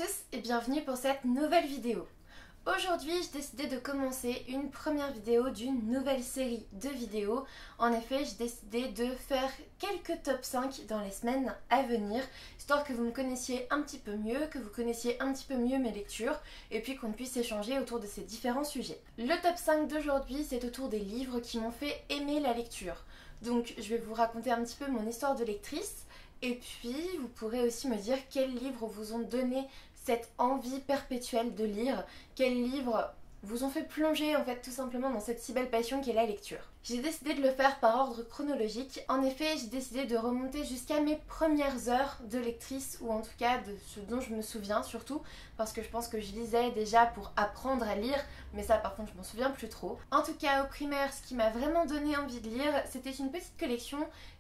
tous et bienvenue pour cette nouvelle vidéo. Aujourd'hui, j'ai décidé de commencer une première vidéo d'une nouvelle série de vidéos. En effet, j'ai décidé de faire quelques top 5 dans les semaines à venir, histoire que vous me connaissiez un petit peu mieux, que vous connaissiez un petit peu mieux mes lectures, et puis qu'on puisse échanger autour de ces différents sujets. Le top 5 d'aujourd'hui, c'est autour des livres qui m'ont fait aimer la lecture. Donc, je vais vous raconter un petit peu mon histoire de lectrice, et puis vous pourrez aussi me dire quels livres vous ont donné cette envie perpétuelle de lire, quels livres vous ont fait plonger en fait tout simplement dans cette si belle passion qu'est la lecture. J'ai décidé de le faire par ordre chronologique. En effet, j'ai décidé de remonter jusqu'à mes premières heures de lectrice, ou en tout cas de ce dont je me souviens surtout, parce que je pense que je lisais déjà pour apprendre à lire, mais ça par contre je m'en souviens plus trop. En tout cas au primaire, ce qui m'a vraiment donné envie de lire, c'était une petite collection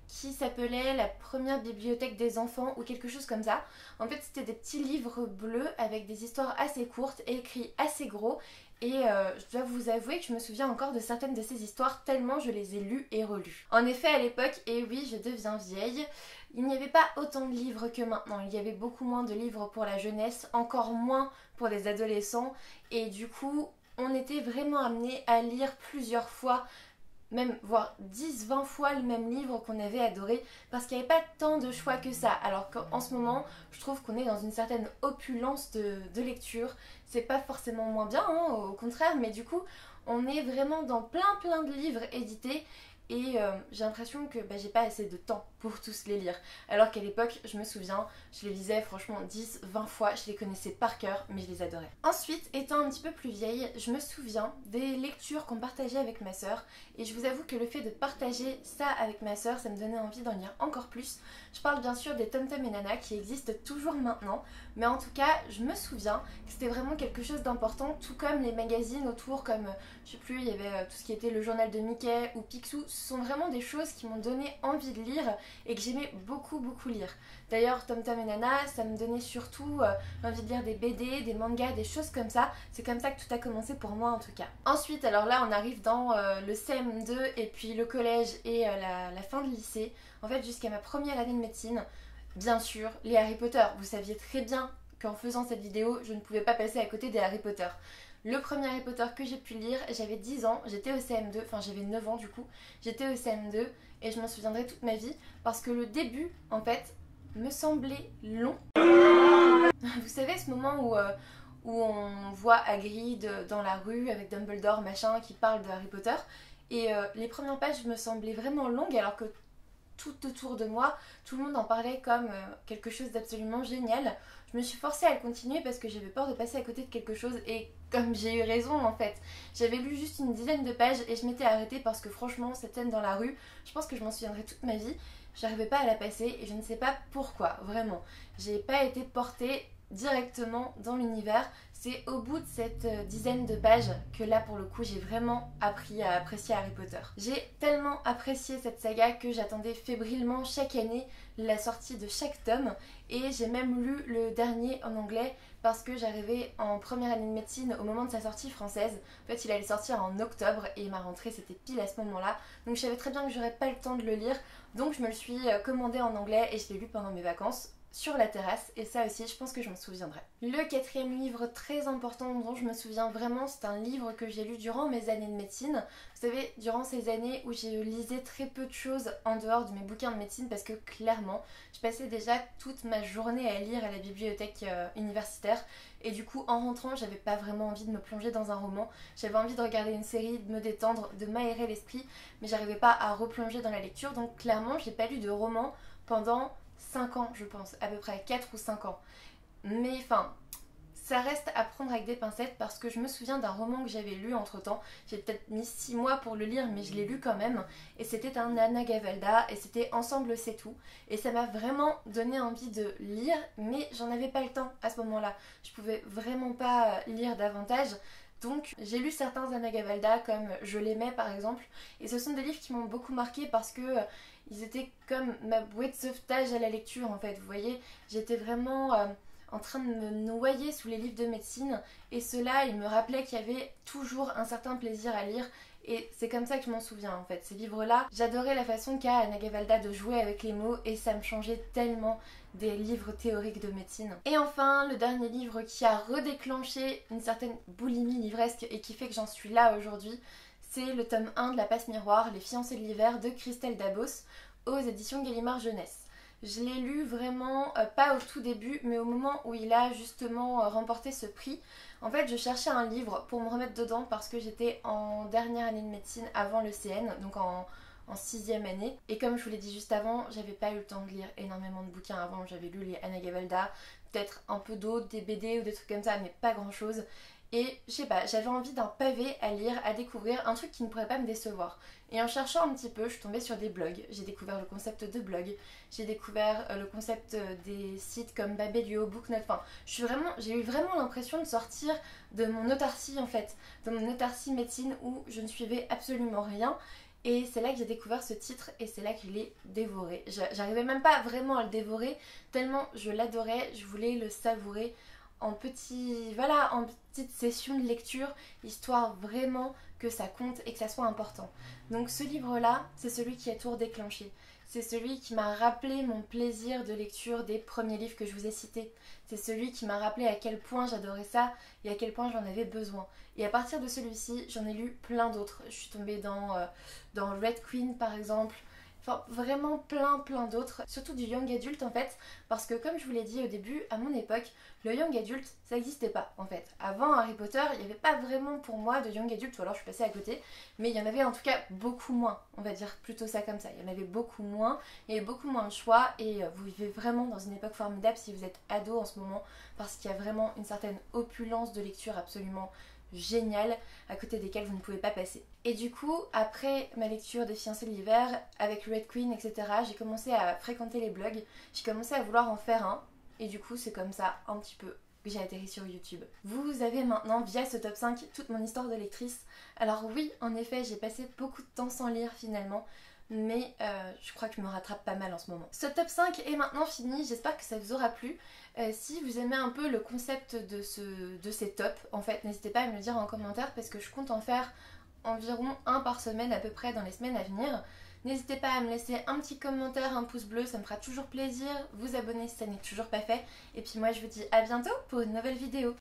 qui s'appelait la première bibliothèque des enfants ou quelque chose comme ça. En fait c'était des petits livres bleus avec des histoires assez courtes et écrits assez gros, et je dois vous avouer que je me souviens encore de certaines de ces histoires tellement je les ai lues et relues. En effet à l'époque, et oui je deviens vieille, il n'y avait pas autant de livres que maintenant. Il y avait beaucoup moins de livres pour la jeunesse, encore moins pour les adolescents, et du coup on était vraiment amené à lire plusieurs fois, même voire 10-20 fois le même livre qu'on avait adoré, parce qu'il n'y avait pas tant de choix que ça. Alors qu'en ce moment, je trouve qu'on est dans une certaine opulence de lecture. C'est pas forcément moins bien, hein, au contraire, mais du coup, on est vraiment dans plein de livres édités. Et j'ai l'impression que j'ai pas assez de temps pour tous les lire. Alors qu'à l'époque, je me souviens, je les lisais franchement 10-20 fois, je les connaissais par cœur, mais je les adorais. Ensuite, étant un petit peu plus vieille, je me souviens des lectures qu'on partageait avec ma soeur. Et je vous avoue que le fait de partager ça avec ma soeur, ça me donnait envie d'en lire encore plus. Je parle bien sûr des Tom Tom et Nana qui existent toujours maintenant. Mais en tout cas, je me souviens que c'était vraiment quelque chose d'important, tout comme les magazines autour, comme, je sais plus, il y avait tout ce qui était le journal de Mickey ou Picsou. Ce sont vraiment des choses qui m'ont donné envie de lire et que j'aimais beaucoup lire. D'ailleurs, Tom Tom et Nana, ça me donnait surtout envie de lire des BD, des mangas, des choses comme ça. C'est comme ça que tout a commencé pour moi en tout cas. Ensuite, alors là, on arrive dans le CM2 et puis le collège et la fin de lycée. En fait, jusqu'à ma première année de médecine. Bien sûr, les Harry Potter. Vous saviez très bien qu'en faisant cette vidéo, je ne pouvais pas passer à côté des Harry Potter. Le premier Harry Potter que j'ai pu lire, j'avais 10 ans, j'étais au CM2, enfin j'avais 9 ans du coup, j'étais au CM2 et je m'en souviendrai toute ma vie parce que le début, en fait, me semblait long. Vous savez ce moment où on voit Hagrid dans la rue avec Dumbledore machin qui parle de Harry Potter, et les premières pages me semblaient vraiment longues alors que tout autour de moi, tout le monde en parlait comme quelque chose d'absolument génial. Je me suis forcée à le continuer parce que j'avais peur de passer à côté de quelque chose, et comme j'ai eu raison en fait. J'avais lu juste une dizaine de pages et je m'étais arrêtée parce que franchement cette scène dans la rue, je pense que je m'en souviendrai toute ma vie. J'arrivais pas à la passer et je ne sais pas pourquoi, vraiment. J'ai pas été portée directement dans l'univers. C'est au bout de cette dizaine de pages que là pour le coup j'ai vraiment appris à apprécier Harry Potter. J'ai tellement apprécié cette saga que j'attendais fébrilement chaque année la sortie de chaque tome, et j'ai même lu le dernier en anglais parce que j'arrivais en première année de médecine au moment de sa sortie française. En fait il allait sortir en octobre et ma rentrée c'était pile à ce moment là, donc je savais très bien que j'aurais pas le temps de le lire, donc je me le suis commandé en anglais et je l'ai lu pendant mes vacances sur la terrasse, et ça aussi je pense que je m'en souviendrai. Le quatrième livre très important dont je me souviens vraiment, c'est un livre que j'ai lu durant mes années de médecine. Vous savez, durant ces années où j'ai lisais très peu de choses en dehors de mes bouquins de médecine, parce que clairement je passais déjà toute ma journée à lire à la bibliothèque universitaire, et du coup en rentrant j'avais pas vraiment envie de me plonger dans un roman, j'avais envie de regarder une série, de me détendre, de m'aérer l'esprit, mais j'arrivais pas à replonger dans la lecture, donc clairement j'ai pas lu de roman pendant 5 ans je pense, à peu près 4 ou 5 ans. Mais enfin, ça reste à prendre avec des pincettes parce que je me souviens d'un roman que j'avais lu entre temps. J'ai peut-être mis 6 mois pour le lire mais je l'ai lu quand même. Et c'était un Anna Gavalda et c'était Ensemble c'est tout. Et ça m'a vraiment donné envie de lire, mais j'en avais pas le temps à ce moment-là. Je pouvais vraiment pas lire davantage. Donc j'ai lu certains Anna Gavalda comme Je l'aimais par exemple, et ce sont des livres qui m'ont beaucoup marqué parce que ils étaient comme ma bouée de sauvetage à la lecture en fait, vous voyez, j'étais vraiment en train de me noyer sous les livres de médecine, et ceux-là ils me rappelaient qu'il y avait toujours un certain plaisir à lire, et c'est comme ça que je m'en souviens en fait. Ces livres-là, j'adorais la façon qu'a Anna Gavalda de jouer avec les mots et ça me changeait tellement des livres théoriques de médecine. Et enfin, le dernier livre qui a redéclenché une certaine boulimie livresque et qui fait que j'en suis là aujourd'hui, c'est le tome 1 de La Passe Miroir, Les fiancés de l'hiver de Christelle Dabos aux éditions Gallimard Jeunesse. Je l'ai lu vraiment, pas au tout début, mais au moment où il a justement remporté ce prix. En fait, je cherchais un livre pour me remettre dedans parce que j'étais en dernière année de médecine avant le CN, donc en 6e année. Et comme je vous l'ai dit juste avant, j'avais pas eu le temps de lire énormément de bouquins avant. J'avais lu les Anna Gavalda, peut-être un peu d'autres, des BD ou des trucs comme ça, mais pas grand chose. Et je sais pas, j'avais envie d'un pavé à lire, à découvrir, un truc qui ne pourrait pas me décevoir. Et en cherchant un petit peu, je suis tombée sur des blogs. J'ai découvert le concept de blog, j'ai découvert le concept des sites comme Babelio, Booknote. Enfin, j'ai eu vraiment l'impression de sortir de mon autarcie en fait, de mon autarcie médecine où je ne suivais absolument rien. Et c'est là que j'ai découvert ce titre et c'est là que je l'ai dévoré. J'arrivais même pas vraiment à le dévorer tellement je l'adorais, je voulais le savourer en petite session de lecture, histoire vraiment que ça compte et que ça soit important. Donc ce livre-là, c'est celui qui a tout redéclenché. C'est celui qui m'a rappelé mon plaisir de lecture des premiers livres que je vous ai cités. C'est celui qui m'a rappelé à quel point j'adorais ça et à quel point j'en avais besoin. Et à partir de celui-ci, j'en ai lu plein d'autres. Je suis tombée dans Red Queen par exemple. Enfin, vraiment plein d'autres, surtout du young adulte en fait, parce que comme je vous l'ai dit au début, à mon époque, le young adulte, ça n'existait pas en fait. Avant Harry Potter, il n'y avait pas vraiment pour moi de young adulte, ou alors je suis passée à côté, mais il y en avait en tout cas beaucoup moins, on va dire plutôt ça comme ça. Il y en avait beaucoup moins, il y avait beaucoup moins de choix, et vous vivez vraiment dans une époque formidable si vous êtes ado en ce moment, parce qu'il y a vraiment une certaine opulence de lecture absolument génial à côté desquels vous ne pouvez pas passer. Et du coup, après ma lecture des fiancés de l'hiver, avec Red Queen, etc., j'ai commencé à fréquenter les blogs, j'ai commencé à vouloir en faire un, et du coup c'est comme ça un petit peu que j'ai atterri sur YouTube. Vous avez maintenant, via ce top 5, toute mon histoire de lectrice. Alors oui, en effet, j'ai passé beaucoup de temps sans lire finalement, mais je crois que je me rattrape pas mal en ce moment. Ce top 5 est maintenant fini, j'espère que ça vous aura plu. Si vous aimez un peu le concept de ces tops, en fait, n'hésitez pas à me le dire en commentaire parce que je compte en faire environ un par semaine à peu près dans les semaines à venir. N'hésitez pas à me laisser un petit commentaire, un pouce bleu, ça me fera toujours plaisir. Vous abonner si ça n'est toujours pas fait. Et puis moi je vous dis à bientôt pour une nouvelle vidéo.